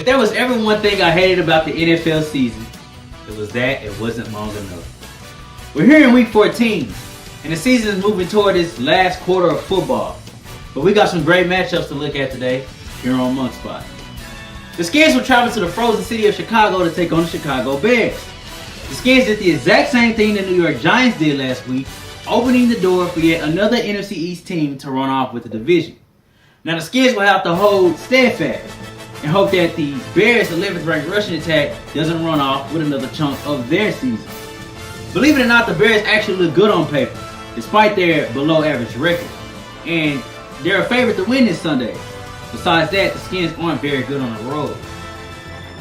there was ever one thing I hated about the NFL season, it was that it wasn't long enough. We're here in week 14, and the season is moving toward its last quarter of football. But we got some great matchups to look at today here on Monk Spot. The Skins will travel to the frozen city of Chicago to take on the Chicago Bears. The Skins did the exact same thing the New York Giants did last week, opening the door for yet another NFC East team to run off with the division. Now the Skins will have to hold steadfast and hope that the Bears' 11th ranked rushing attack doesn't run off with another chunk of their season. Believe it or not, the Bears actually look good on paper, despite their below average record. And they're a favorite to win this Sunday. Besides that, the Skins aren't very good on the road.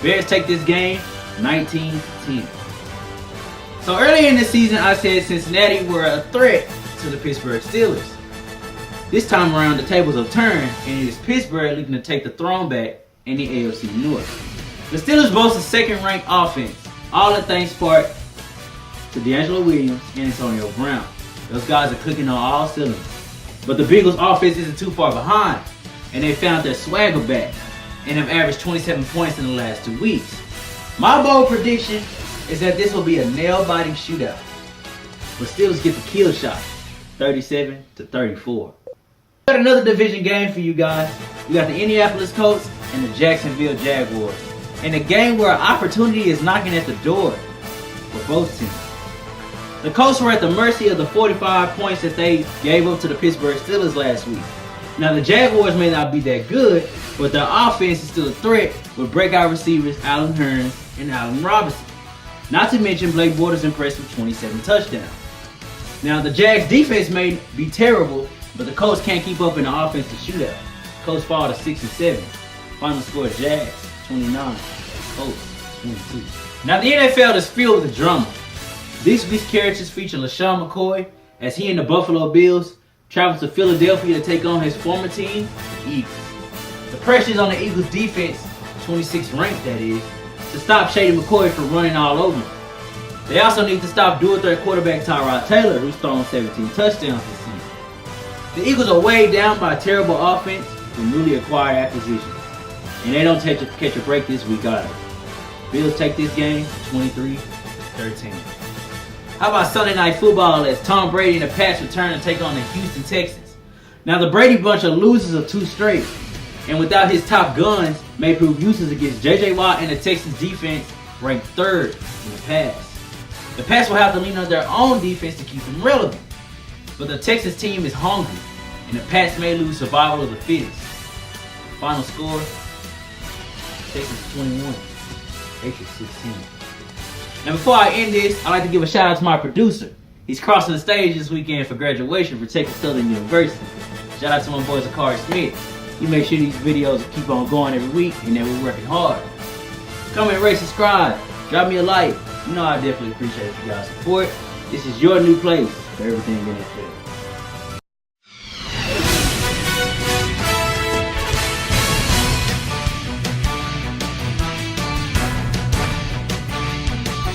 Bears take this game 19-10. So earlier in the season, I said Cincinnati were a threat to the Pittsburgh Steelers. This time around, the tables have turned, and it is Pittsburgh looking to take the throne back in the AFC North. The Steelers boast a second-ranked offense, all in thanks part to D'Angelo Williams and Antonio Brown. Those guys are cooking on all cylinders. But the Bengals' offense isn't too far behind, and they found their swagger back and have averaged 27 points in the last 2 weeks. My bold prediction is that this will be a nail-biting shootout, but Steelers get the kill shot, 37-34. We got another division game for you guys. We got the Indianapolis Colts and the Jacksonville Jaguars, and a game where opportunity is knocking at the door for both teams. The Colts were at the mercy of the 45 points that they gave up to the Pittsburgh Steelers last week. Now the Jaguars may not be that good, but their offense is still a threat with breakout receivers Allen Hurns and Allen Robinson. Not to mention Blake Bortles impressed with 27 touchdowns. Now the Jags defense may be terrible, but the Colts can't keep up in the offensive shootout. Colts fall to 6-7. Final score Jags 29, Colts 22. Now the NFL is filled with drama. This week's characters feature LaShawn McCoy as he and the Buffalo Bills travel to Philadelphia to take on his former team, the Eagles. The pressure is on the Eagles defense, 26th ranked that is, to stop Shady McCoy from running all over him. They also need to stop dual-threat quarterback Tyrod Taylor, who's thrown 17 touchdowns this season. The Eagles are weighed down by a terrible offense from newly acquired acquisitions, and they don't catch a break this week either. Bills take this game 23-13. How about Sunday Night Football as Tom Brady and the Pats return to take on the Houston Texans? Now the Brady bunch are losers of 2 straight, and without his top guns, may prove useless against J.J. Watt and the Texans defense ranked 3rd in the pass. The Pats will have to lean on their own defense to keep them relevant, but the Texans team is hungry, and the Pats may lose survival of the fittest. Final score, Texans 21, Patriots 16. Now before I end this, I'd like to give a shout out to my producer. He's crossing the stage this weekend for graduation for Texas Southern University. Shout out to my boy Zakari Smith. You make sure these videos keep on going every week and that we're working hard. Comment, rate, subscribe, drop me a like. You know I definitely appreciate you guys' support. This is your new place for everything NFL.